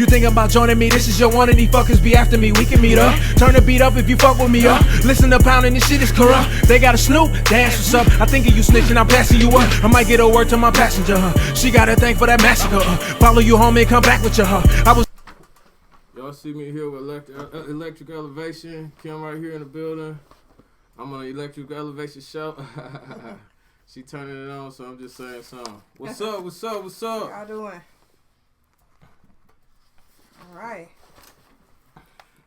You think about joining me? This is your one, and these fuckers be after me. We can meet up. Turn the beat up if you fuck with me up. Listen to pounding, this shit is corrupt. They got a Snoop, dance what's up. I think of you snitching, I'm passing you up. I might get a word to my passenger. She got a thing for that massacre. Follow you home and come back with you. I was. Y'all see me here with electric elevation. Kim right here in the building. I'm on an electric elevation show. She turning it on, so I'm just saying something. What's up? What's up? What's up? How y'all doing? All right.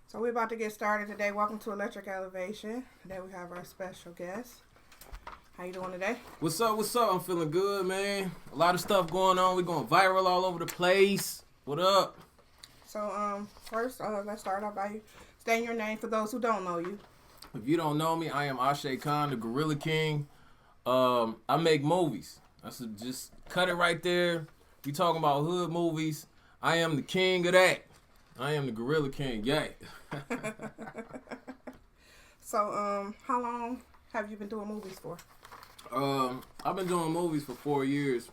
So we're about to get started today. Welcome to Electric Elevation. Today we have our special guest. How you doing today? What's up? What's up? I'm feeling good, man. A lot of stuff going on. We're going viral all over the place. What up? So first, let's start off by saying your name for those who don't know you. If you don't know me, I am Ashei, the Guerrilla King. I make movies. Just cut it right there. We talking about hood movies. I am the king of that. I am the Guerrilla King. Yay. So, how long have you been doing movies for? I've been doing movies for 4 years,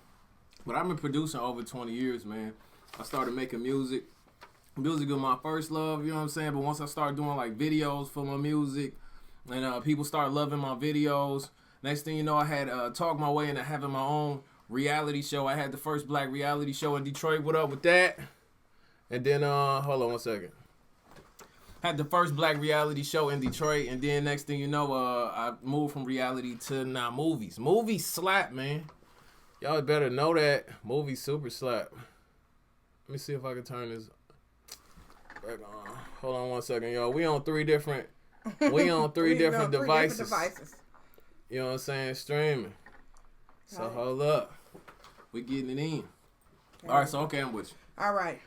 but I've been producing over 20 years, man. I started making music. Music was my first love, you know what I'm saying? But once I started doing like videos for my music, and people started loving my videos, next thing you know, I had talked my way into having my own reality show. I had the first black reality show in Detroit. What up with that? And then, hold on one second. Had the first black reality show in Detroit, and then next thing you know, I moved from reality to now movies. Movies slap, man. Y'all better know that. Movies super slap. Let me see if I can turn this back on. Hold on one second, y'all. We on three different devices. You know what I'm saying? Streaming. So right. Hold up. We getting it in. Okay. All right, so okay, I'm with you. All right.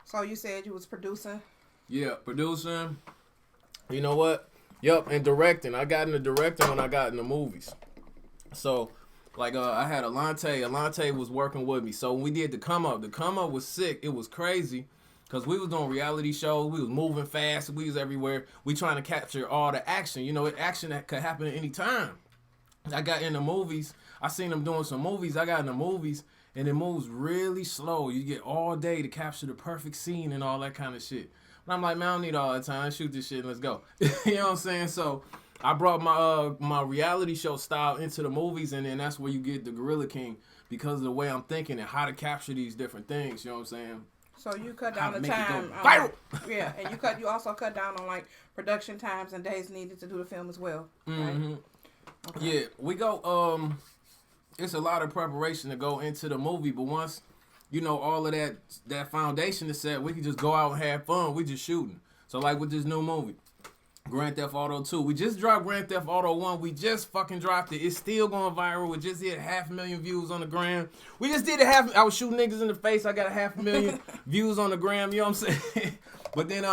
So you said you was producing? Yeah, producing. You know what? Yup, and directing. I got into directing when I got into movies. So, like, I had Alante. Alante was working with me. So when we did the come up was sick. It was crazy. Because we was doing reality shows. We was moving fast. We was everywhere. We trying to capture all the action. You know, action that could happen at any time. I got into movies. I seen them doing some movies. I got into movies. And it moves really slow. You get all day to capture the perfect scene and all that kind of shit. And I'm like, man, I don't need all that time. Shoot this shit and let's go. You know what I'm saying? So I brought my reality show style into the movies. And then that's where you get the Guerrilla King. Because of the way I'm thinking and how to capture these different things. You know what I'm saying? So you cut down the time. Yeah, and you also cut down on like production times and days needed to do the film as well. Mm-hmm. Right? Okay. Yeah, we go. It's a lot of preparation to go into the movie, but once you know all of that foundation is set, we can just go out and have fun. We just shooting. So like with this new movie, Grand Theft Auto 2. We just dropped Grand Theft Auto 1. We just fucking dropped it. It's still going viral. We just hit 500,000 views on the gram. We just did I was shooting niggas in the face. I got 500,000 views on the gram. You know what I'm saying? But then,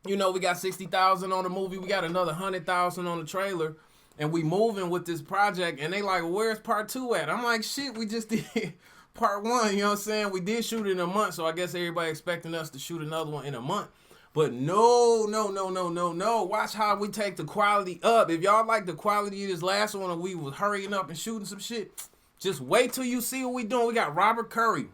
you know, we got 60,000 on the movie. We got another 100,000 on the trailer. And we moving with this project. And they like, where's part 2 at? I'm like, shit, we just did part 1. You know what I'm saying? We did shoot it in a month. So I guess everybody expecting us to shoot another one in a month. But no. Watch how we take the quality up. If y'all like the quality of this last one and we was hurrying up and shooting some shit, just wait till you see what we doing. We got Robert Curry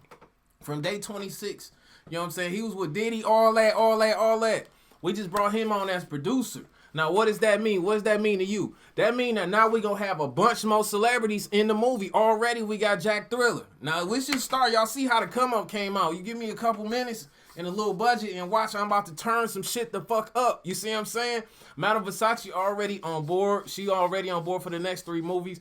from Day 26. You know what I'm saying? He was with Diddy, all that. We just brought him on as producer. Now, what does that mean? What does that mean to you? That mean that now we going to have a bunch more celebrities in the movie. Already we got Jack Thriller. Now, let's just start. Y'all see how the come up came out. You give me a couple minutes and a little budget and watch, I'm about to turn some shit the fuck up. You see what I'm saying? Madam Versace already on board. She already on board for the next 3 movies.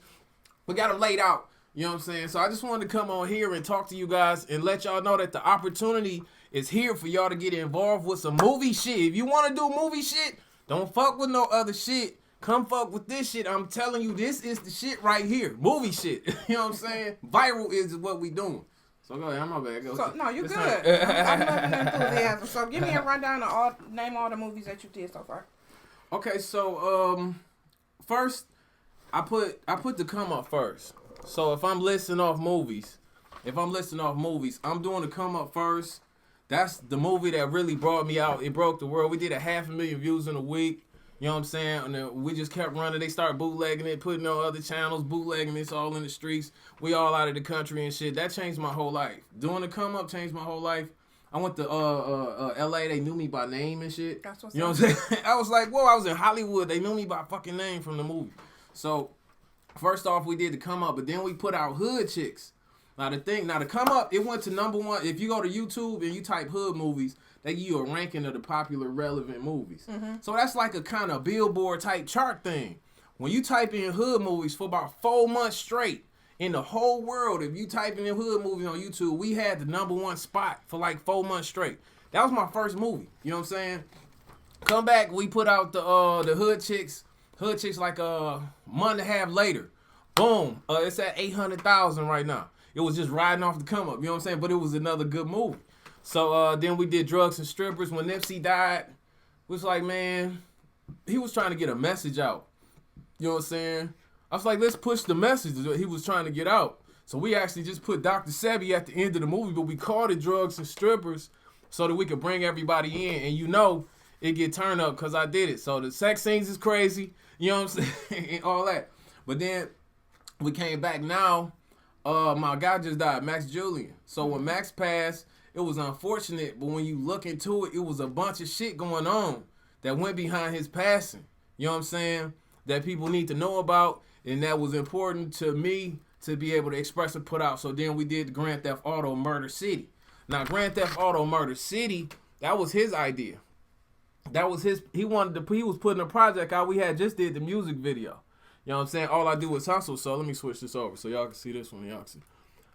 We got them laid out. You know what I'm saying? So I just wanted to come on here and talk to you guys and let y'all know that the opportunity is here for y'all to get involved with some movie shit. If you want to do movie shit, don't fuck with no other shit. Come fuck with this shit. I'm telling you, this is the shit right here. Movie shit. You know what I'm saying? Viral is what we doing. So go ahead. I'm my bad. Go. So, no, you good. I'm loving the enthusiasm. So give me a rundown of name all the movies that you did so far. Okay, so first I put the come up first. So if I'm listing off movies, I'm doing the come up first. That's the movie that really brought me out. It broke the world. We did 500,000 views in a week. You know what I'm saying? And then we just kept running. They started bootlegging it, putting on other channels, bootlegging this all in the streets. We all out of the country and shit. That changed my whole life. Doing the come up changed my whole life. I went to LA. They knew me by name and shit. That's what's you know up. what I'm saying? I was like, whoa, I was in Hollywood. They knew me by fucking name from the movie. So first off, we did the Come Up, but then we put out Hood Chicks. Now the Come Up, it went to #1. If you go to YouTube and you type hood movies, they give you a ranking of the popular relevant movies. So that's like a kind of Billboard type chart thing. When you type in hood movies for about 4 months straight in the whole world, if you type in hood movies on YouTube, we had the #1 spot for like 4 months straight. That was my first movie. You know what I'm saying? Come back, we put out the Hood Chicks. Hood Chicks like a month and a half later. Boom. It's at 800,000 right now. It was just riding off the come up, you know what I'm saying? But it was another good movie. So then we did Drugs and Strippers. When Nipsey died, it was like, man, he was trying to get a message out. You know what I'm saying? I was like, let's push the message that he was trying to get out. So we actually just put Dr. Sebi at the end of the movie, but we called it Drugs and Strippers so that we could bring everybody in. And you know, it get turned up because I did it. So the sex scenes is crazy, you know what I'm saying, and all that. But then we came back now. My guy just died, Max Julian. So when Max passed, it was unfortunate, but when you look into it, it was a bunch of shit going on that went behind his passing. You know what I'm saying? That people need to know about, and that was important to me to be able to express and put out. So then we did Grand Theft Auto Murder City. Now, Grand Theft Auto Murder City, that was his idea. That was his, he was putting a project out. We had just did the music video. You know what I'm saying? All I do is hustle. So let me switch this over so y'all can see this one. Y'all can see.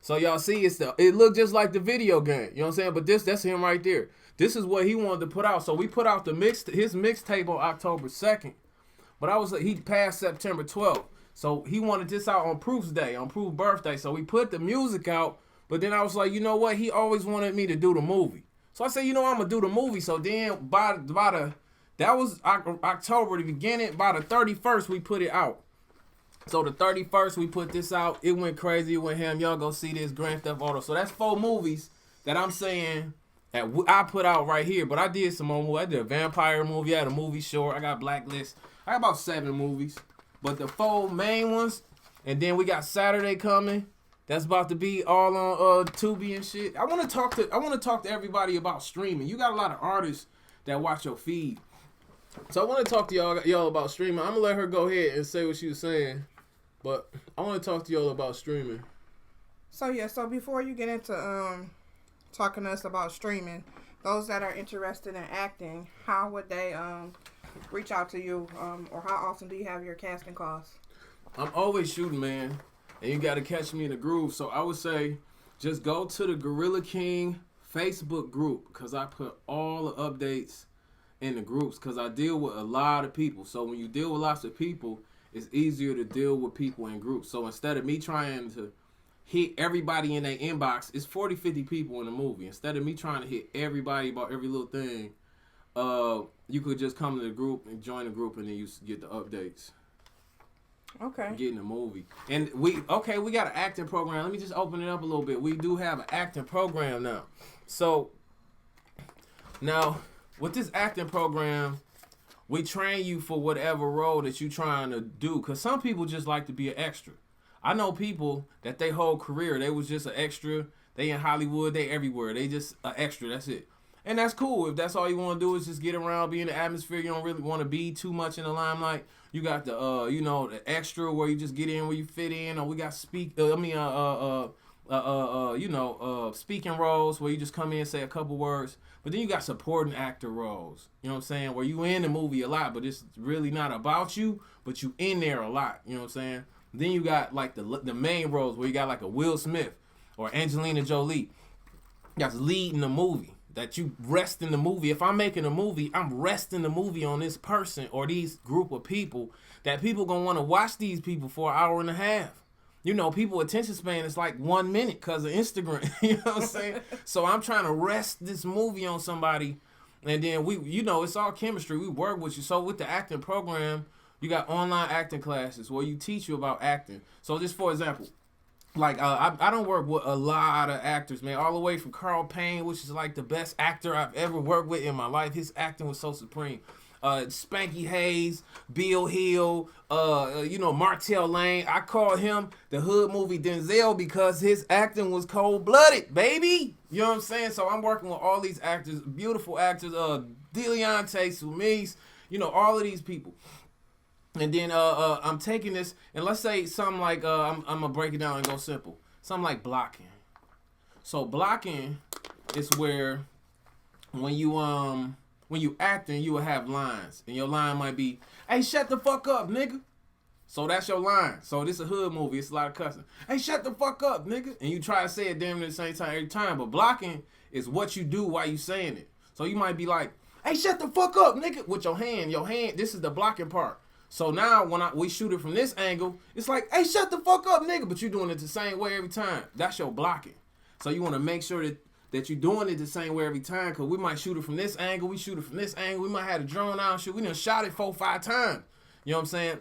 So y'all see, it looked just like the video game. You know what I'm saying? But that's him right there. This is what he wanted to put out. So we put out his mixtape on October 2nd. But he passed September 12th. So he wanted this out on Proof's day, on Proof's birthday. So we put the music out. But then I was like, you know what? He always wanted me to do the movie. So I said, you know, I'm going to do the movie. So then that was October, the beginning. By the 31st, we put it out. So the 31st, we put this out. It went crazy. It went ham. Y'all go see this Grand Theft Auto. So that's 4 movies that I'm saying that I put out right here. But I did some more movies. I did a vampire movie. I had a movie short. I got Blacklist. I got about 7 movies. But the 4 main ones, and then we got Saturday coming. That's about to be all on Tubi and shit. I want to talk to everybody about streaming. You got a lot of artists that watch your feed. So I want to talk to y'all about streaming. I'm going to let her go ahead and say what she was saying. But I want to talk to y'all about streaming. So before you get into talking to us about streaming, those that are interested in acting, how would they reach out to you, or how often do you have your casting calls? I'm always shooting, man, and you got to catch me in the groove. So I would say just go to the Guerrilla King Facebook group, because I put all the updates in the groups, because I deal with a lot of people. So when you deal with lots of people, it's easier to deal with people in groups. So instead of me trying to hit everybody in their inbox, it's 40, 50 people in the movie. Instead of me trying to hit everybody about every little thing, you could just come to the group and join the group, and then you get the updates. Okay. Get in the movie. And we got an acting program. Let me just open it up a little bit. We do have an acting program now. So now with this acting program, we train you for whatever role that you're trying to do. Because some people just like to be an extra. I know people that their whole career, they was just an extra. They in Hollywood, they everywhere. They just an extra, that's it. And that's cool. If that's all you want to do is just get around, be in the atmosphere. You don't really want to be too much in the limelight. You got the, the extra where you just get in where you fit in. Or we got speaking roles where you just come in and say a couple words. But then you got supporting actor roles. You know what I'm saying? Where you in the movie a lot, but it's really not about you, but you in there a lot. You know what I'm saying? Then you got like the main roles where you got like a Will Smith or Angelina Jolie. That's leading the movie. That you rest in the movie. If I'm making a movie, I'm resting the movie on this person or these group of people that people gonna want to watch these people for an hour and a half. You know, people attention span is like 1 minute because of Instagram. You know what I'm saying? So I'm trying to rest this movie on somebody, and then it's all chemistry. We work with you. So with the acting program, you got online acting classes where you teach you about acting. So just for example, like I don't work with a lot of actors, man, all the way from Carl Payne, which is like the best actor I've ever worked with in my life. His acting was so supreme. Spanky Hayes, Bill Hill, Martell Lane. I call him the hood movie Denzel because his acting was cold-blooded, baby. You know what I'm saying? So I'm working with all these actors, beautiful actors, Deleonte, Sumise, all of these people. And then I'm taking this, and let's say something like, I'm going to break it down and go simple. Something like blocking. So blocking is where when you acting, you will have lines. And your line might be, hey, shut the fuck up, nigga. So that's your line. So this is a hood movie. It's a lot of cussing. Hey, shut the fuck up, nigga. And you try to say it damn near the same time every time. But blocking is what you do while you saying it. So you might be like, hey, shut the fuck up, nigga, with your hand. Your hand, this is the blocking part. So now when we shoot it from this angle, it's like, hey, shut the fuck up, nigga. But you're doing it the same way every time. That's your blocking. So you want to make sure that you're doing it the same way every time, because we might shoot it from this angle, we shoot it from this angle, we might have a drone out and shoot. We done shot it 4-5 times. You know what I'm saying?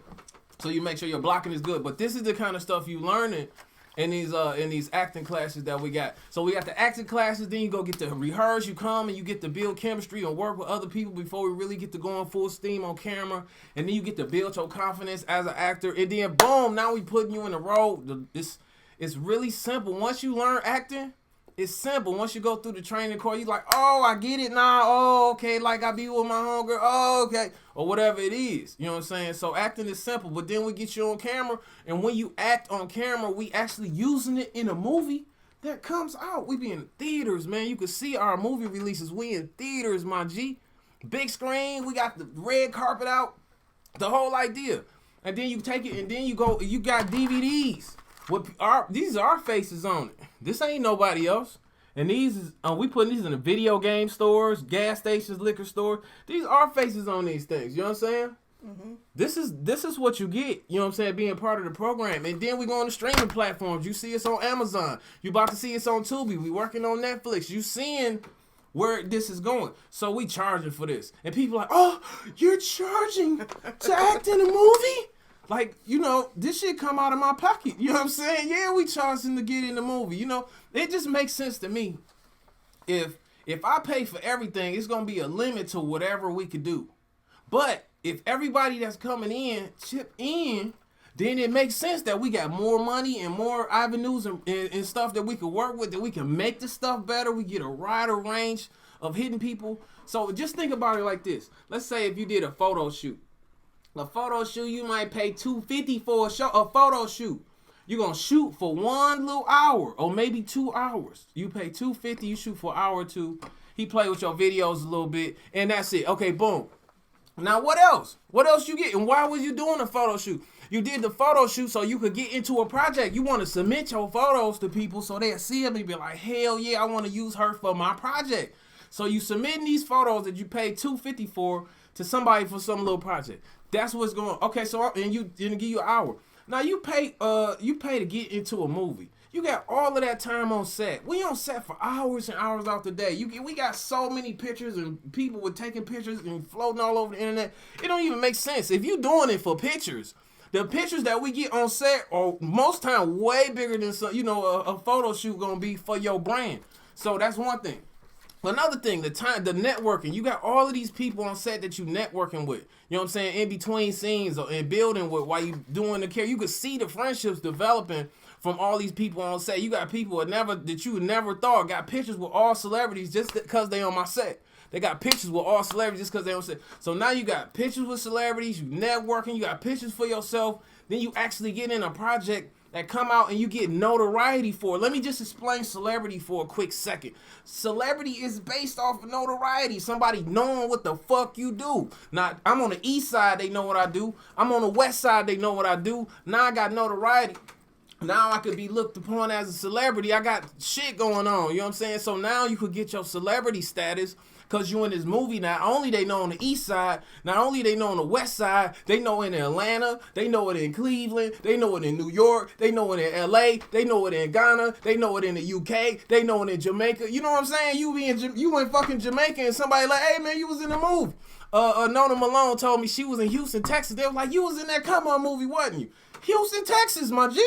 So you make sure your blocking is good. But this is the kind of stuff you learning in these acting classes that we got. So we got the acting classes, then you go get to rehearse, you come and you get to build chemistry and work with other people before we really get to going full steam on camera. And then you get to build your confidence as an actor. And then boom, now we putting you in the role. It's really simple. Once you learn acting, it's simple. Once you go through the training course, you like, oh, I get it now. Oh, okay, like I be with my homegirl. Oh, okay. Or whatever it is. You know what I'm saying? So acting is simple, but then we get you on camera, and when you act on camera, we actually using it in a movie that comes out. We be in theaters, man. You can see our movie releases. We in theaters, my G. Big screen. We got the red carpet out. The whole idea. And then you take it, and then you got DVDs. These are our faces on it. This ain't nobody else. And these is we putting these in the video game stores, gas stations, liquor stores. These are our faces on these things. You know what I'm saying? Mm-hmm. This is what you get. You know what I'm saying? Being part of the program. And then we go on the streaming platforms. You see us on Amazon. You about to see us on Tubi. We working on Netflix. You seeing where this is going. So we charging for this. And people are like, oh, you're charging to act in a movie? Like, this shit come out of my pocket. You know what I'm saying? Yeah, we charging to get in the movie. It just makes sense to me. If I pay for everything, it's going to be a limit to whatever we could do. But if everybody that's coming in chip in, then it makes sense that we got more money and more avenues and stuff that we can work with, that we can make the stuff better. We get a wider range of hitting people. So just think about it like this. Let's say if you did a photo shoot. A photo shoot, you might pay $250 for a photo shoot. You're going to shoot for 1 little hour or maybe 2 hours. You pay $250, you shoot for an hour or two. He play with your videos a little bit, and that's it. Okay, boom. Now, what else? What else you get? And why was you doing a photo shoot? You did the photo shoot so you could get into a project. You want to submit your photos to people so they'll see them and be like, hell yeah, I want to use her for my project. So you submitting these photos that you paid $250 for to somebody for some little project. That's what's going on. Okay, so and you didn't give you an hour. Now you pay to get into a movie. You got all of that time on set. We on set for hours and hours out the day. We got so many pictures and people were taking pictures and floating all over the internet. It don't even make sense. If you doing it for pictures, the pictures that we get on set are most time way bigger than a photo shoot gonna be for your brand. So that's one thing. Another thing, the networking. You got all of these people on set that you networking with. You know what I'm saying? In between scenes or in building with while you doing the care. You could see the friendships developing from all these people on set. You got people that you never thought got pictures with all celebrities just because they on my set. They got pictures with all celebrities just because they on set. So now you got pictures with celebrities, you networking, you got pictures for yourself. Then you actually get in a project that come out and you get notoriety for it. Let me just explain celebrity for a quick second. Celebrity is based off of notoriety. Somebody knowing what the fuck you do. Now, I'm on the east side, they know what I do. I'm on the west side, they know what I do. Now I got notoriety. Now I could be looked upon as a celebrity. I got shit going on, you know what I'm saying? So now you could get your celebrity status because you in this movie. Not only they know on the east side, not only they know on the west side, they know in Atlanta, they know it in Cleveland, they know it in New York, they know it in LA, they know it in Ghana, they know it in the UK, they know it in Jamaica. You know what I'm saying? You in fucking Jamaica and somebody like, hey man, you was in the movie. Nona Malone told me she was in Houston, Texas. They was like, you was in that Come On movie, wasn't you? Houston, Texas, my G.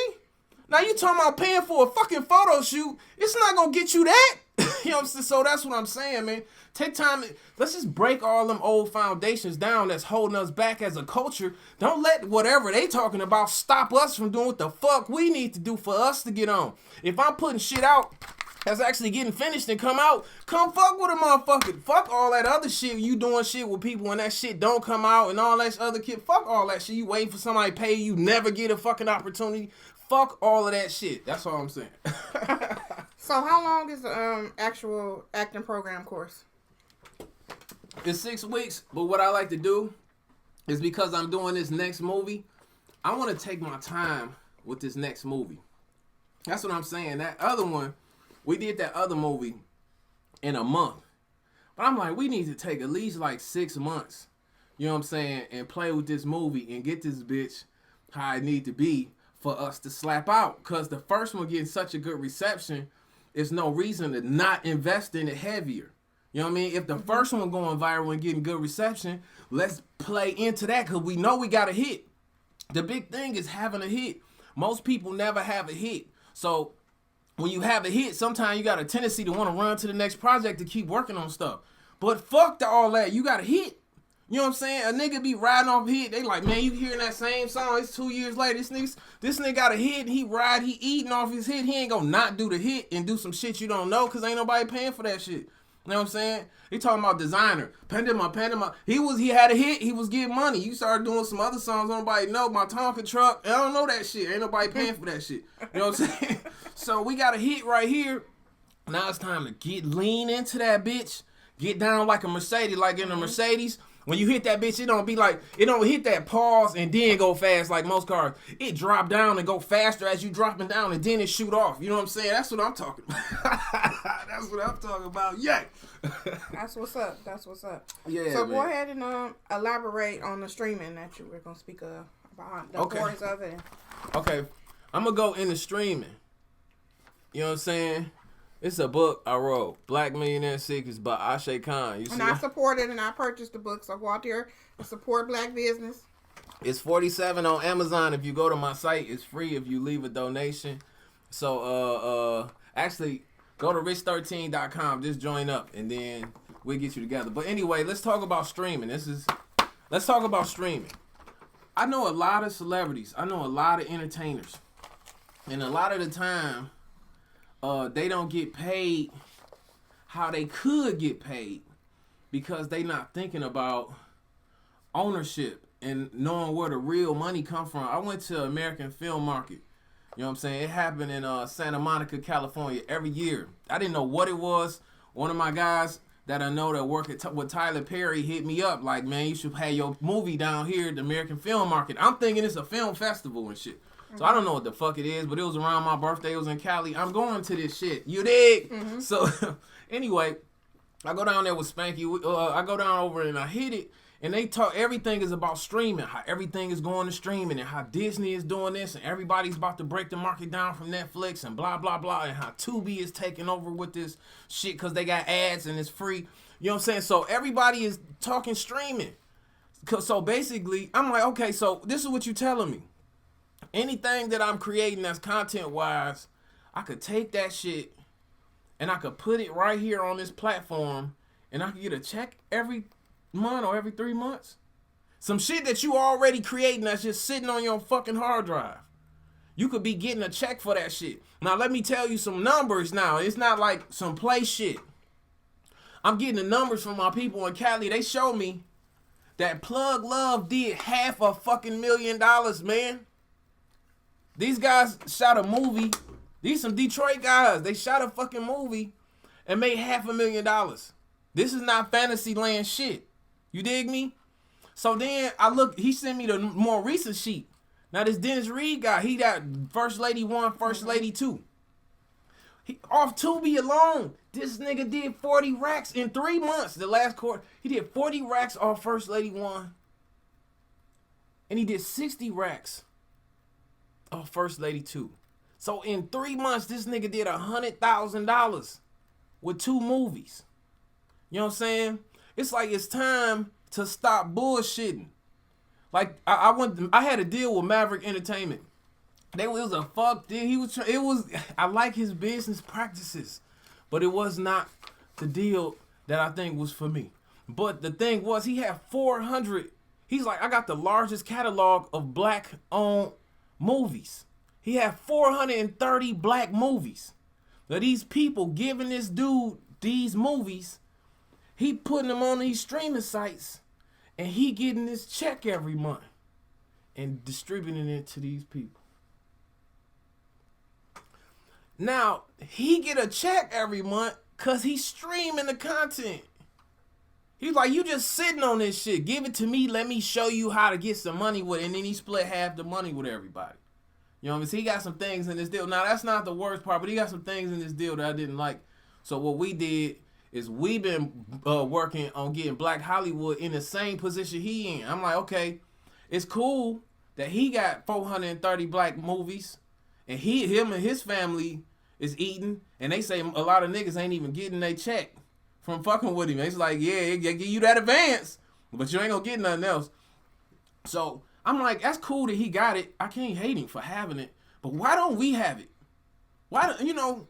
Now you talking about paying for a fucking photo shoot. It's not gonna get you that. You know what I'm saying? So that's what I'm saying, man. Take time. Let's just break all them old foundations down that's holding us back as a culture. Don't let whatever they talking about stop us from doing what the fuck we need to do for us to get on. If I'm putting shit out that's actually getting finished and come out, come fuck with a motherfucker. Fuck all that other shit. You doing shit with people and that shit don't come out and all that other kid. Fuck all that shit. You waiting for somebody to pay you, never get a fucking opportunity. Fuck all of that shit. That's all I'm saying. So how long is the actual acting program course? It's 6 weeks, but what I like to do is because I'm doing this next movie, I want to take my time with this next movie. That's what I'm saying. That other one, we did that other movie in a month. But I'm like, we need to take at least like 6 months, you know what I'm saying, and play with this movie and get this bitch how it need to be for us to slap out. Because the first one getting such a good reception, there's no reason to not invest in it heavier. You know what I mean? If the first one going viral and getting good reception, let's play into that because we know we got a hit. The big thing is having a hit. Most people never have a hit. So when you have a hit, sometimes you got a tendency to want to run to the next project to keep working on stuff. But fuck all that. You got a hit. You know what I'm saying? A nigga be riding off a hit. They like, man, you hearing that same song? It's 2 years later. This nigga got a hit and he eating off his hit. He ain't gonna not do the hit and do some shit you don't know because ain't nobody paying for that shit. You know what I'm saying? He talking about designer. Pandema. He had a hit. He was getting money. You started doing some other songs. Nobody know. My Tonka truck. I don't know that shit. Ain't nobody paying for that shit. You know what I'm saying? So we got a hit right here. Now it's time to lean into that bitch. Get down like a Mercedes, like in a Mercedes. When you hit that bitch, it don't hit that pause and then go fast like most cars. It drop down and go faster as you dropping down and then it shoot off. You know what I'm saying? That's what I'm talking about. That's what I'm talking about. Yeah. That's what's up. Yeah. So man. go ahead and elaborate on the streaming that you were gonna speak about the importance of it. Okay. I'm gonna go into streaming. You know what I'm saying? It's a book I wrote, Black Millionaire Secrets by Ashei Khan. You see, and I supported and I purchased the book, so go out there and support black business. It's $47 on Amazon. If you go to my site, it's free if you leave a donation. So actually go to rich13.com, just join up and then we'll get you together. But anyway, let's talk about streaming. Let's talk about streaming. I know a lot of celebrities. I know a lot of entertainers. And a lot of the time, they don't get paid how they could get paid because they not thinking about ownership and knowing where the real money come from. I went to American Film Market. You know what I'm saying? It happened in Santa Monica, California every year. I didn't know what it was. One of my guys that I know that work with Tyler Perry hit me up like, man, you should have your movie down here at the American Film Market. I'm thinking it's a film festival and shit. So I don't know what the fuck it is, but it was around my birthday. It was in Cali. I'm going to this shit. You dig? Mm-hmm. So anyway, I go down there with Spanky. I go down over and I hit it. And they talk, everything is about streaming, how everything is going to streaming and how Disney is doing this and everybody's about to break the market down from Netflix and blah, blah, blah. And how Tubi is taking over with this shit because they got ads and it's free. You know what I'm saying? So everybody is talking streaming. So basically, I'm like, okay, so this is what you're telling me. Anything that I'm creating that's content-wise, I could take that shit and I could put it right here on this platform and I could get a check every month or every 3 months. Some shit that you already creating that's just sitting on your fucking hard drive. You could be getting a check for that shit. Now, let me tell you some numbers now. It's not like some play shit. I'm getting the numbers from my people in Cali. They show me that Plug Love did $500,000, man. These guys shot a movie. These some Detroit guys. They shot a fucking movie and made $500,000. This is not Fantasyland shit. You dig me? So then I look, he sent me the more recent sheet. Now this Dennis Reed guy, he got First Lady 1, First Lady 2. He, off Tubi alone, this nigga did 40 racks in 3 months. The last quarter, he did 40 racks off First Lady 1. And he did 60 racks off First Lady 2. So in 3 months, this nigga did $100,000 with 2 movies. You know what I'm saying? It's like it's time to stop bullshitting. Like I had a deal with Maverick Entertainment. It was a fuck deal. I like his business practices, but it was not the deal that I think was for me. But the thing was, he had 400. He's like, I got the largest catalog of black-owned movies. He had 430 black movies. Now these people giving this dude these movies, he putting them on these streaming sites, and he getting this check every month and distributing it to these people. Now, he get a check every month because he's streaming the content. He's like, you just sitting on this shit. Give it to me. Let me show you how to get some money with it. And then he split half the money with everybody. You know what I mean? So he got some things in this deal. Now, that's not the worst part, but he got some things in this deal that I didn't like. So what we did is we've been working on getting Black Hollywood in the same position he in. I'm like, okay, it's cool that he got 430 black movies, and him and his family is eating, and they say a lot of niggas ain't even getting their check from fucking with him. It's like, yeah, they give you that advance, but you ain't gonna get nothing else. So I'm like, that's cool that he got it. I can't hate him for having it, but why don't we have it? Why,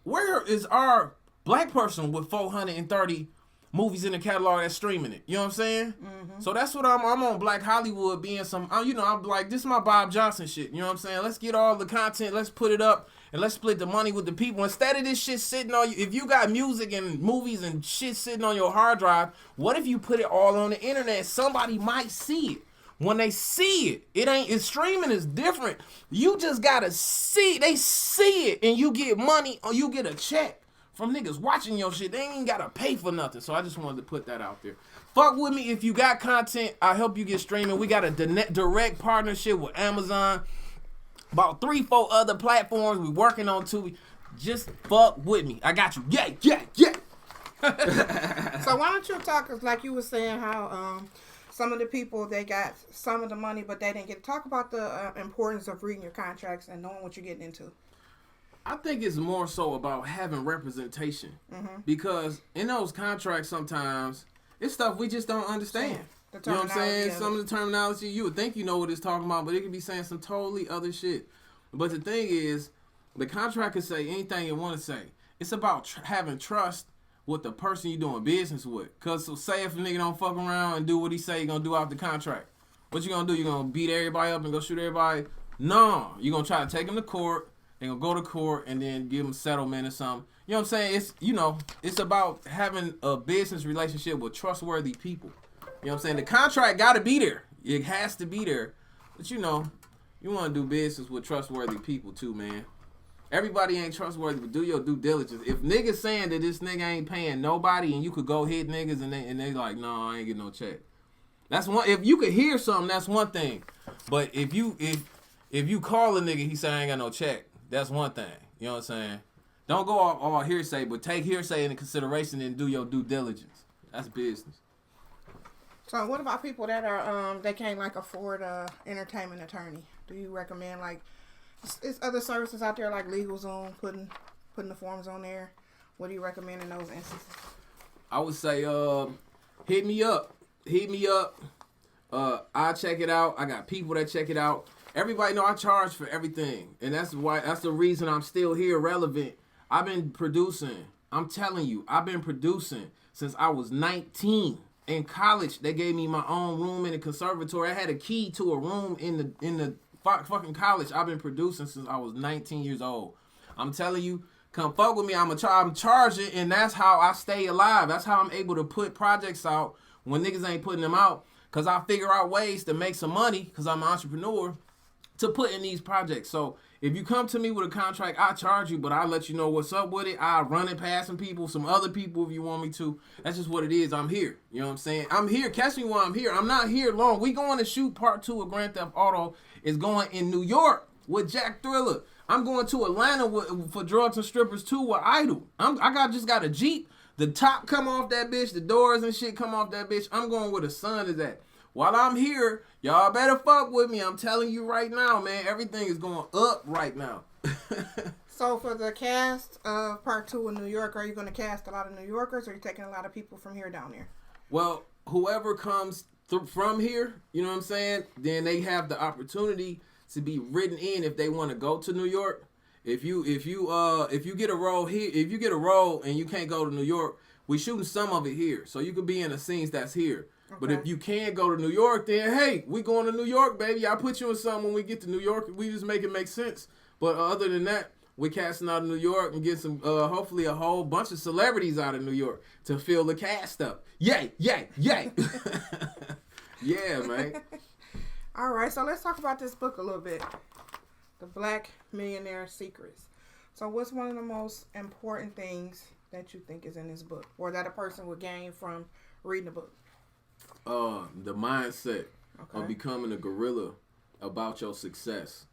where is our black person with 430 movies in the catalog that's streaming it? You know what I'm saying? Mm-hmm. So that's what I'm on Black Hollywood being some, I'm like, this is my Bob Johnson shit. You know what I'm saying? Let's get all the content, let's put it up, and let's split the money with the people. Instead of this shit sitting on you, if you got music and movies and shit sitting on your hard drive, what if you put it all on the internet? Somebody might see it. When they see it, it's streaming is different. You just gotta see, they see it, and you get money or you get a check from niggas watching your shit. They ain't even gotta pay for nothing. So I just wanted to put that out there. Fuck with me if you got content. I'll help you get streaming. We got a direct partnership with Amazon. About 3-4 other platforms we working on too. Just fuck with me. I got you. Yeah. So why don't you talk, like you were saying, how some of the people, they got some of the money, but they didn't get to talk about the importance of reading your contracts and knowing what you're getting into. I think it's more so about having representation. Because in those contracts sometimes, it's stuff we just don't understand. You know what I'm saying? Some of the terminology, you would think you know what it's talking about, but it could be saying some totally other shit. But the thing is, the contract can say anything it want to say. It's about having trust with the person you're doing business with. Because say if a nigga don't fuck around and do what he say he gonna do out the contract, what you gonna do? You gonna beat everybody up and go shoot everybody? No. You gonna try to take him to court. They gonna go to court and then give them settlement or something. You know what I'm saying? It's about having a business relationship with trustworthy people. You know what I'm saying? The contract gotta be there. It has to be there. But you wanna do business with trustworthy people too, man. Everybody ain't trustworthy, but do your due diligence. If niggas saying that this nigga ain't paying nobody and you could go hit niggas and they like, no, I ain't getting no check. That's one. If you could hear something, that's one thing. But if you call a nigga, he say I ain't got no check, that's one thing. You know what I'm saying? Don't go all hearsay, but take hearsay into consideration and do your due diligence. That's business. So what about people that are they can't like afford a entertainment attorney? Do you recommend like it's other services out there like LegalZoom putting the forms on there? What do you recommend in those instances? I would say hit me up. I'll check it out. I got people that check it out. Everybody know I charge for everything, and that's the reason I'm still here relevant. I've been producing. I'm telling you, I've been producing since I was 19. In college, they gave me my own room in the conservatory. I had a key to a room in the fucking college. I've been producing since I was 19 years old. I'm telling you, come fuck with me. I'm charging, and that's how I stay alive. That's how I'm able to put projects out when niggas ain't putting them out, because I figure out ways to make some money, because I'm an entrepreneur, to put in these projects. So if you come to me with a contract, I charge you, but I'll let you know what's up with it. I'll run it past some people, some other people if you want me to. That's just what it is. I'm here. You know what I'm saying? I'm here. Catch me while I'm here. I'm not here long. We going to shoot part 2 of Grand Theft Auto. It's going in New York with Jack Thriller. I'm going to Atlanta for Drugs and Strippers 2 with Idol. I just got a Jeep. The top come off that bitch. The doors and shit come off that bitch. I'm going where the sun is at. While I'm here, y'all better fuck with me. I'm telling you right now, man. Everything is going up right now. So for the cast of part 2 in New York, are you going to cast a lot of New Yorkers, or are you taking a lot of people from here down there? Well, whoever comes from here, you know what I'm saying, then they have the opportunity to be written in if they want to go to New York. If you get a role here, if you get a role and you can't go to New York, we shooting some of it here, so you could be in the scenes that's here. Okay. But if you can't go to New York, then hey, we going to New York, baby. I'll put you in something when we get to New York. We just make it make sense. But other than that, we casting out of New York and get some, hopefully a whole bunch of celebrities out of New York to fill the cast up. Yay, yay, yay. Yeah, man. All right, so let's talk about this book a little bit. The Black Millionaire Secrets. So what's one of the most important things that you think is in this book, or that a person would gain from reading the book? The mindset of becoming a guerrilla about your success.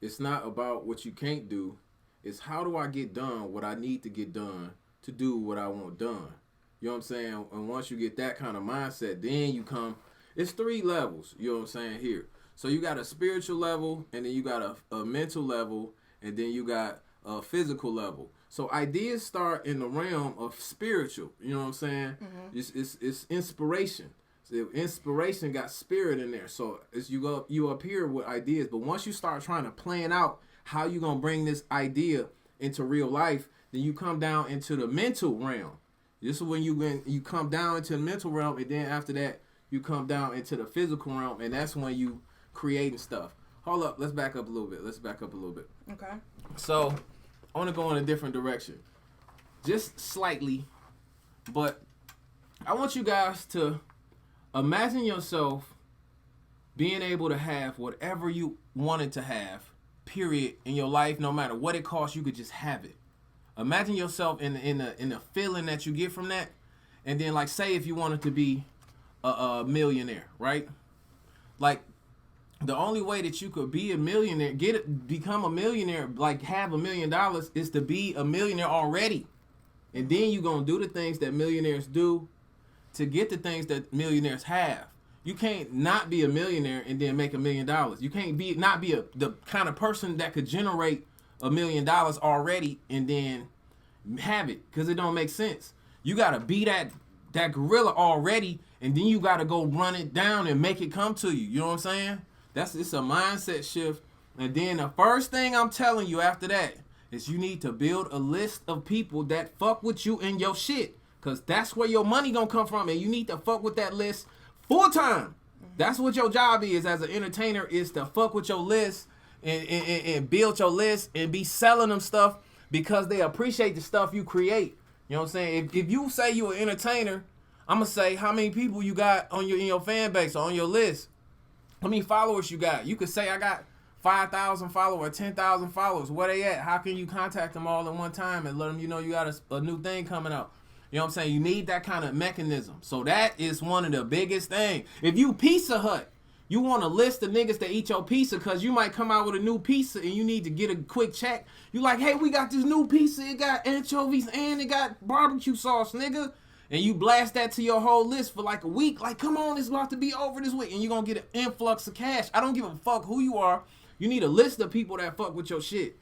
It's not about what you can't do. It's how do I get done what I need to get done to do what I want done. You know what I'm saying? And once you get that kind of mindset, then you come. It's 3 levels, you know what I'm saying, here. So you got a spiritual level, and then you got a mental level, and then you got a physical level. So ideas start in the realm of spiritual, you know what I'm saying? Mm-hmm. It's inspiration. So inspiration got spirit in there. So as you up here with ideas, but once you start trying to plan out how you gonna bring this idea into real life, then you come down into the mental realm. This is when you come down into the mental realm, and then after that you come down into the physical realm, and that's when you creating stuff. Hold up, let's back up a little bit. Okay. So I want to go in a different direction, just slightly, but I want you guys to imagine yourself being able to have whatever you wanted to have, period, in your life. No matter what it costs, you could just have it. Imagine yourself in the feeling that you get from that, and then like say if you wanted to be a millionaire, right? Like the only way that you could be a millionaire, become a millionaire, like have $1 million, is to be a millionaire already, and then you gonna do the things that millionaires do to get the things that millionaires have. You can't not be a millionaire and then make $1 million. You can't not be the kind of person that could generate $1 million already and then have it, because it don't make sense. You gotta be that gorilla already, and then you gotta go run it down and make it come to you. You know what I'm saying? It's a mindset shift. And then the first thing I'm telling you after that is you need to build a list of people that fuck with you and your shit, because that's where your money gonna come from, and you need to fuck with that list full time. That's what your job is as an entertainer, is to fuck with your list and build your list and be selling them stuff because they appreciate the stuff you create. You know what I'm saying? If you say you're an entertainer, I'm gonna say how many people you got in your fan base or on your list. How many followers you got? You could say I got 5,000 followers, 10,000 followers. Where they at? How can you contact them all at one time and let them you got a new thing coming out? You know what I'm saying? You need that kind of mechanism. So that is one of the biggest things. If you Pizza Hut, you want a list of niggas that eat your pizza, because you might come out with a new pizza and you need to get a quick check. You like, hey, we got this new pizza. It got anchovies and it got barbecue sauce, nigga. And you blast that to your whole list for like a week. Like, come on, it's about to be over this week. And you're going to get an influx of cash. I don't give a fuck who you are. You need a list of people that fuck with your shit.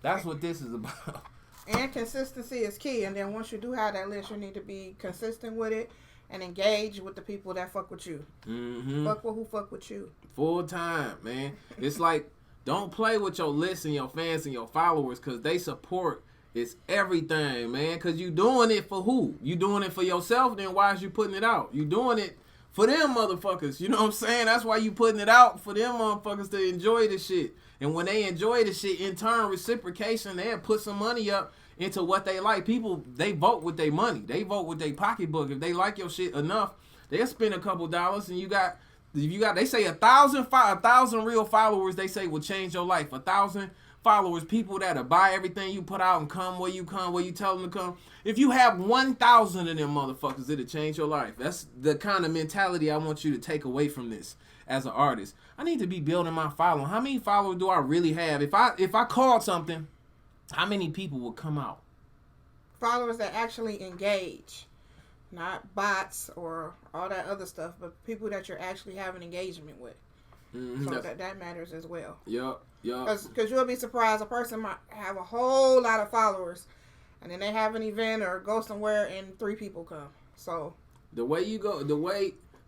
That's what this is about. And consistency is key. And then once you do have that list, you need to be consistent with it and engage with the people that fuck with you. Mm-hmm. Fuck with who fuck with you. Full time, man. It's like, don't play with your list and your fans and your followers, because they support. It's everything, man, because you doing it for who? You doing it for yourself, then why is you putting it out? You doing it for them motherfuckers. You know what I'm saying? That's why you putting it out, for them motherfuckers to enjoy the shit. And when they enjoy the shit, in turn, reciprocation, they'll put some money up into what they like. People, they vote with their money. They vote with their pocketbook. If they like your shit enough, they'll spend a couple dollars, and they say 1,000 real followers, they say, will change your life. 1,000 followers, people that'll buy everything you put out and come where you tell them to come. If you have 1,000 of them motherfuckers, it'll change your life. That's the kind of mentality I want you to take away from this as an artist. I need to be building my following. How many followers do I really have? If I called something, how many people would come out? Followers that actually engage. Not bots or all that other stuff, but people that you're actually having engagement with. Mm-hmm. So that matters as well. Yup. Because you'll be surprised, a person might have a whole lot of followers, and then they have an event or go somewhere and 3 people come. So the way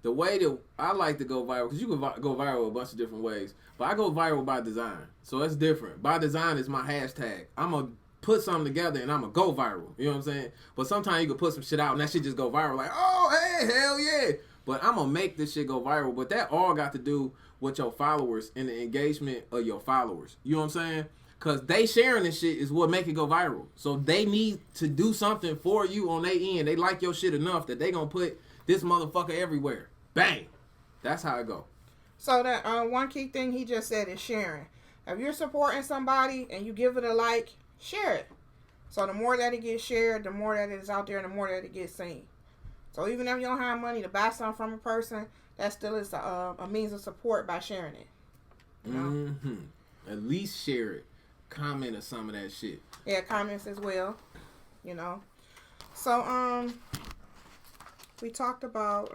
the way that I like to go viral, because you can go viral a bunch of different ways, but I go viral by design. So that's different. By design is my hashtag. I'm going to put something together and I'm going to go viral. You know what I'm saying? But sometimes you can put some shit out and that shit just go viral. Like, oh, hey, hell yeah. But I'm going to make this shit go viral. But that all got to do with your followers and the engagement of your followers. You know what I'm saying? Because they sharing this shit is what make it go viral. So they need to do something for you on their end. They like your shit enough that they going to put this motherfucker everywhere. Bang. That's how it go. So that one key thing he just said is sharing. If you're supporting somebody and you give it a like, share it. So the more that it gets shared, the more that it is out there, and the more that it gets seen. So even if you don't have money to buy something from a person, that still is a means of support by sharing it. You know? At least share it. Comment or some of that shit. Yeah, comments as well. You know. So we talked about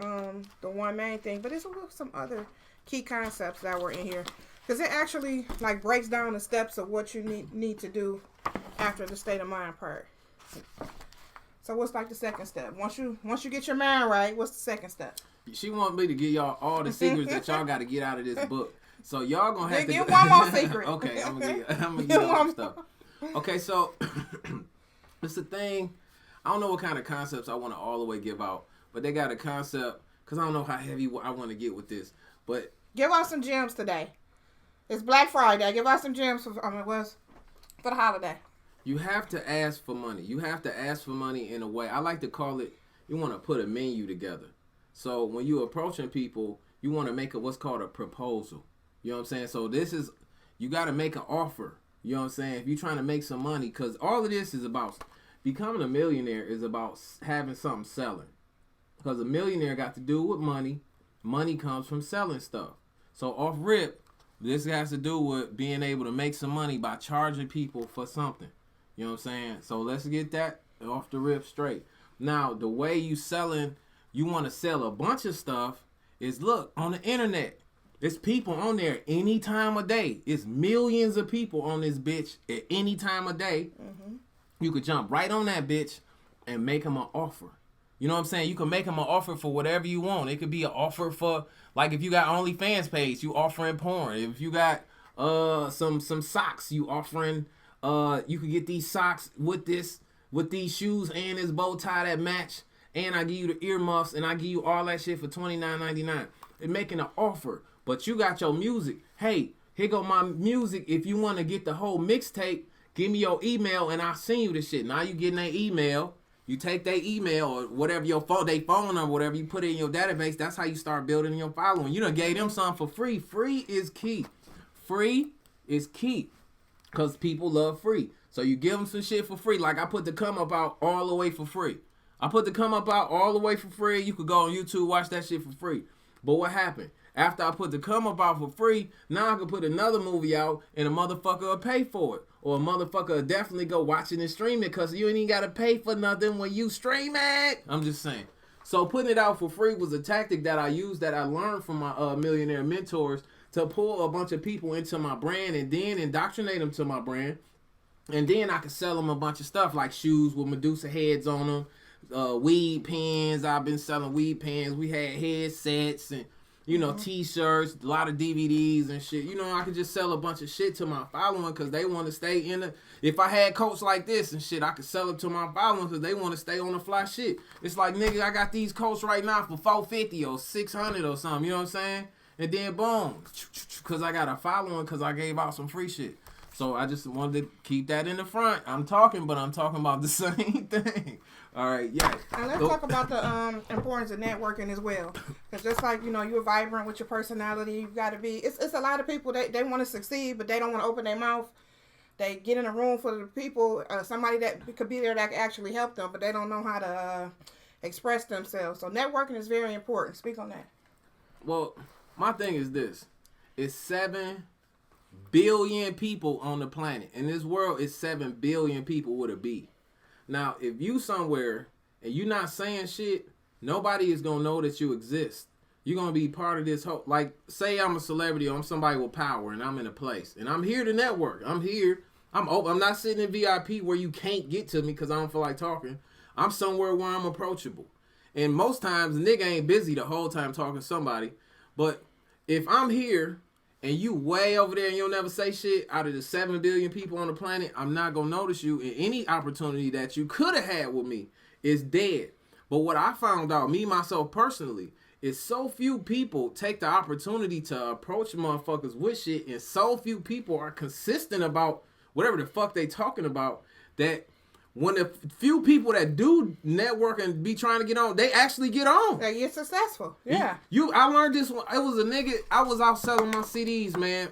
the one main thing, but there's some other key concepts that were in here, because it actually like breaks down the steps of what you need to do after the state of mind part. So what's like the second step? Once you get your mind right, what's the second step? She want me to give y'all all the secrets that y'all got to get out of this book. So y'all gonna have to give one more secret. Okay, I'm gonna give y'all some stuff. Okay, so it's the thing. I don't know what kind of concepts I want to all the way give out, but they got a concept, because I don't know how heavy I want to get with this. But give us some gems today. It's Black Friday. Give us some gems for the holiday. You have to ask for money. You have to ask for money in a way. I like to call it, you want to put a menu together. So when you're approaching people, you want to make what's called a proposal. You know what I'm saying? So this is, you got to make an offer. You know what I'm saying? If you're trying to make some money, because all of this is about, becoming a millionaire is about having something selling. Because a millionaire got to do with money. Money comes from selling stuff. So off rip, this has to do with being able to make some money by charging people for something. You know what I'm saying? So let's get that off the rip straight. Now, the way you want to sell a bunch of stuff is, look, on the internet. There's people on there any time of day. It's millions of people on this bitch at any time of day. Mm-hmm. You could jump right on that bitch and make them an offer. You know what I'm saying? You can make them an offer for whatever you want. It could be an offer for, like, if you got OnlyFans page, you offering porn. If you got some socks, you offering, you could get these socks with these shoes and this bow tie that match, and I give you the earmuffs, and I give you all that shit for $29.99. They're making an offer, but you got your music. Hey, here go my music. If you want to get the whole mixtape, give me your email, and I'll send you the shit. Now you getting their email. You take their email or whatever, their phone number, whatever, you put it in your database. That's how you start building your following. You done gave them something for free. Free is key. Free is key, because people love free. So you give them some shit for free. Like I put the come up out all the way for free. I put the come up out all the way for free. You could go on YouTube, watch that shit for free. But what happened? After I put the come up out for free, now I can put another movie out and a motherfucker will pay for it. Or a motherfucker will definitely go watch it and stream it, because you ain't even got to pay for nothing when you stream it. I'm just saying. So putting it out for free was a tactic that I used, that I learned from my millionaire mentors, to pull a bunch of people into my brand and then indoctrinate them to my brand. And then I could sell them a bunch of stuff like shoes with Medusa heads on them, weed pens. I've been selling weed pens. We had headsets and, you know, T-shirts, a lot of DVDs and shit. You know, I could just sell a bunch of shit to my following, because they want to stay in the... If I had coats like this and shit, I could sell it to my following because they want to stay on the fly shit. It's like, nigga, I got these coats right now for $450 or $600 or something. You know what I'm saying? And then boom, because I got a following, because I gave out some free shit. So I just wanted to keep that in the front. I'm talking, but I'm talking about the same thing. All right, yeah. And let's talk about the importance of networking as well. Because just like, you know, you're vibrant with your personality, you've got to be... It's a lot of people, they want to succeed, but they don't want to open their mouth. They get in a room full of people, somebody that could be there that can actually help them, but they don't know how to express themselves. So networking is very important. Speak on that. Well, my thing is this. It's 7 billion people on the planet. In this world, it's 7 billion people with a B. Now, if you somewhere and you're not saying shit, nobody is going to know that you exist. You're going to be part of this whole... Like, say I'm a celebrity or I'm somebody with power and I'm in a place. And I'm here to network. I'm here. I'm open. I'm not sitting in VIP where you can't get to me because I don't feel like talking. I'm somewhere where I'm approachable. And most times, the nigga ain't busy the whole time talking to somebody. But if I'm here and you way over there and you'll never say shit, out of the 7 billion people on the planet, I'm not going to notice you. And any opportunity that you could have had with me is dead. But what I found out, me, myself personally, is so few people take the opportunity to approach motherfuckers with shit, and so few people are consistent about whatever the fuck they talking about, that when the few people that do network and be trying to get on, they actually get on. They get successful. Yeah. I learned this one. It was a nigga. I was out selling my CDs, man.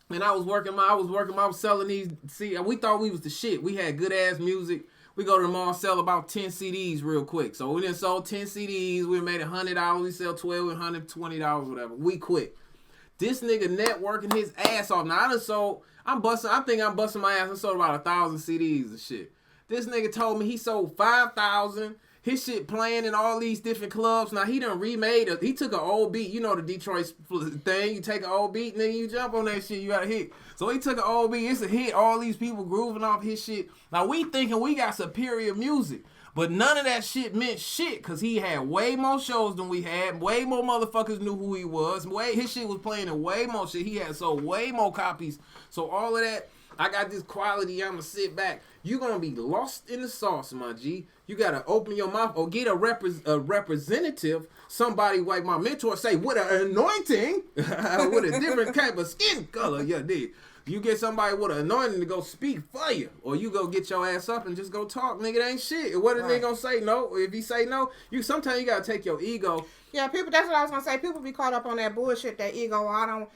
And I was selling these. See, we thought we was the shit. We had good ass music. We go to the mall, sell about 10 CDs real quick. So we done sold 10 CDs. We made $100. We sell 12 and $120, whatever. We quit. This nigga networking his ass off. Now I think I'm busting my ass. I sold about 1,000 CDs and shit. This nigga told me he sold 5,000. His shit playing in all these different clubs. Now he done remade it. He took an old beat. You know the Detroit thing. You take an old beat and then you jump on that shit. You got a hit. So he took an old beat. It's a hit. All these people grooving off his shit. Now we thinking we got superior music. But none of that shit meant shit, because he had way more shows than we had. Way more motherfuckers knew who he was. His shit was playing in way more shit. He had sold way more copies. So all of that, I got this quality. I'ma sit back. You gonna be lost in the sauce, my G. You gotta open your mouth or get a representative, somebody like my mentor say, with an anointing, with a different type of skin color. Yeah, dude. You get somebody with an anointing to go speak for you, or you go get your ass up and just go talk, nigga. It ain't shit. What a nigga gonna say no? If he say no, sometimes you gotta take your ego. Yeah, people. That's what I was gonna say. People be caught up on that bullshit, that ego.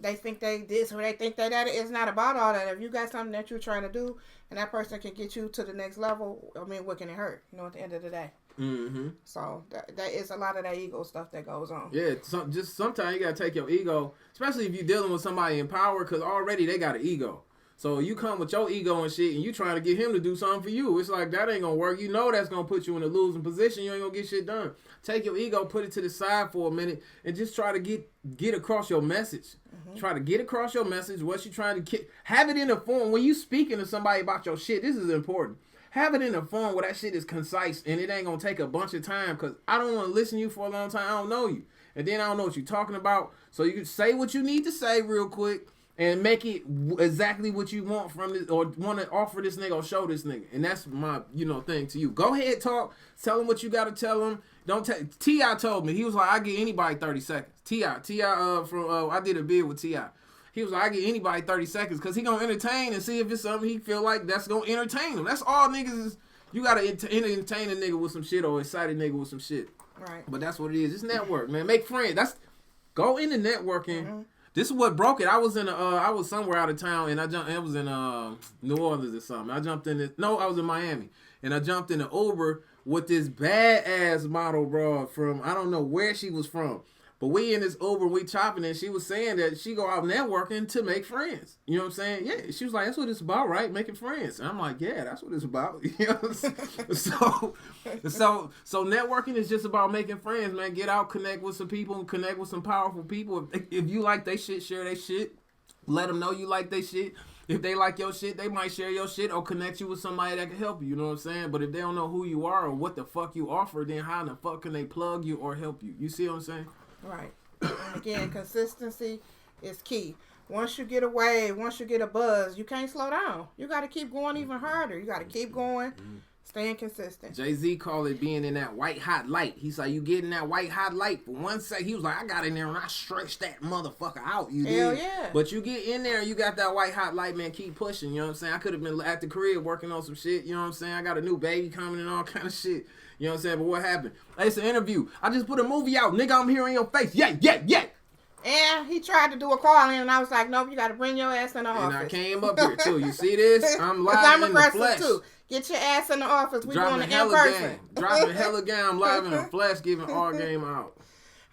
They think they this or they think they that. It's not about all that. If you got something that you're trying to do, and that person can get you to the next level, I mean, what can it hurt? You know, at the end of the day. Mm-hmm. So that is a lot of that ego stuff that goes on. Yeah, just sometimes you gotta take your ego, especially if you're dealing with somebody in power, because already they got an ego. So you come with your ego and shit, and you trying to get him to do something for you. It's like, that ain't gonna work. You know that's gonna put you in a losing position. You ain't gonna get shit done. Take your ego, put it to the side for a minute, and just try to get across your message. Mm-hmm. Try to get across your message. What you trying to have it in a form when you speaking to somebody about your shit. This is important. Have it in a form where that shit is concise and it ain't gonna take a bunch of time, because I don't want to listen to you for a long time. I don't know you, and then I don't know what you're talking about. So you can say what you need to say real quick and make it exactly what you want from this, or want to offer this nigga or show this nigga. And that's my thing to you. Go ahead, talk. Tell him what you gotta tell him. Don't take. T.I. told me, he was like, I give anybody 30 seconds. T.I. I did a bid with T.I. He was like, I give anybody 30 seconds, because he gonna entertain and see if it's something he feel like that's gonna entertain him. That's all niggas is. You gotta entertain a nigga with some shit, or excite a nigga with some shit. Right. But that's what it is. It's network, man. Make friends. Go into networking. Mm-hmm. This is what broke it. I was somewhere out of town, and I was in New Orleans or something. I was in Miami, and I jumped in an Uber with this badass model, bro, from, I don't know where she was from. But we in this Uber, we chopping, and she was saying that she go out networking to make friends. You know what I'm saying? Yeah. She was like, that's what it's about, right? Making friends. And I'm like, yeah, that's what it's about. You know what I'm saying? So networking is just about making friends, man. Get out, connect with some people, and connect with some powerful people. If you like they shit, share they shit. Let them know you like they shit. If they like your shit, they might share your shit or connect you with somebody that can help you. You know what I'm saying? But if they don't know who you are or what the fuck you offer, then how in the fuck can they plug you or help you? You see what I'm saying? Right. And again, consistency is key. Once you get a wave, once you get a buzz, you can't slow down. You got to keep going even harder. You got to keep going, staying consistent. Jay-Z called it being in that white hot light. He's like, you get in that white hot light for 1 second. He was like, I got in there and I stretched that motherfucker out. You Hell did. Yeah. But you get in there and you got that white hot light, man. Keep pushing. You know what I'm saying? I could have been at the crib working on some shit. You know what I'm saying? I got a new baby coming and all kind of shit. You know what I'm saying? But what happened? It's an interview. I just put a movie out. Nigga, I'm here in your face. Yeah. And he tried to do a call in, and I was like, nope, you got to bring your ass in the office. And I came up here, too. You see this? I'm live in the flesh. Too. Get your ass in the office. We doing it in person. Dropping hella game. I'm live in the flesh, giving our game out.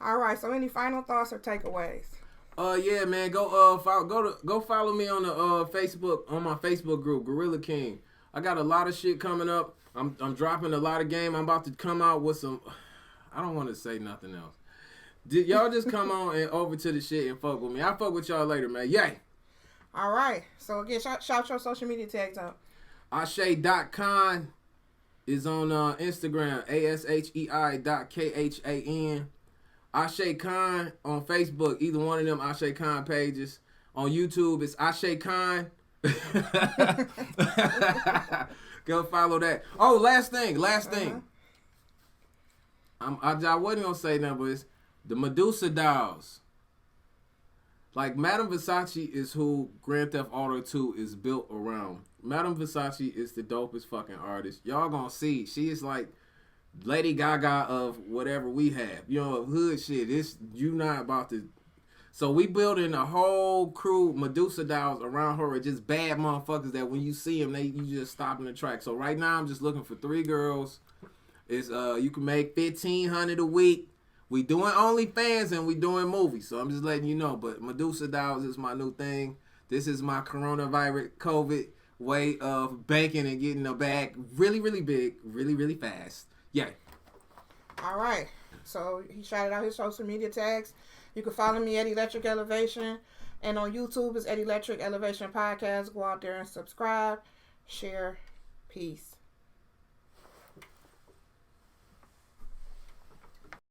All right, so any final thoughts or takeaways? Yeah, man. Go follow me on the Facebook, on my Facebook group, Guerrilla King. I got a lot of shit coming up. I'm dropping a lot of game. I'm about to come out with some. I don't want to say nothing else. Y'all just come on and over to the shit and fuck with me. I'll fuck with y'all later, man. Yay. All right. So again, shout your social media tags out. Ashei.con is on Instagram, ASHEI.KHAN. Ashei Khan on Facebook, either one of them Ashei Khan pages. On YouTube, it's Ashei Khan. Go follow that. Oh, last thing. I wasn't gonna say nothing, but it's the Medusa dolls. Like, Madame Versace is who Grand Theft Auto 2 is built around. Madame Versace is the dopest fucking artist. Y'all gonna see. She is like Lady Gaga of whatever we have. You know, hood shit. You not about to. So we building a whole crew Medusa dolls around her, just bad motherfuckers that when you see them, you just stop in the track. So right now I'm just looking for 3 girls. It's you can make $1,500 a week. We doing OnlyFans and we doing movies. So I'm just letting you know. But Medusa dolls is my new thing. This is my coronavirus COVID way of banking and getting a bag really, really big, really, really fast. Yeah. All right. So he shouted out his social media tags. You can follow me at Electric Elevation. And on YouTube, it's at Electric Elevation Podcast. Go out there and subscribe, share. Peace.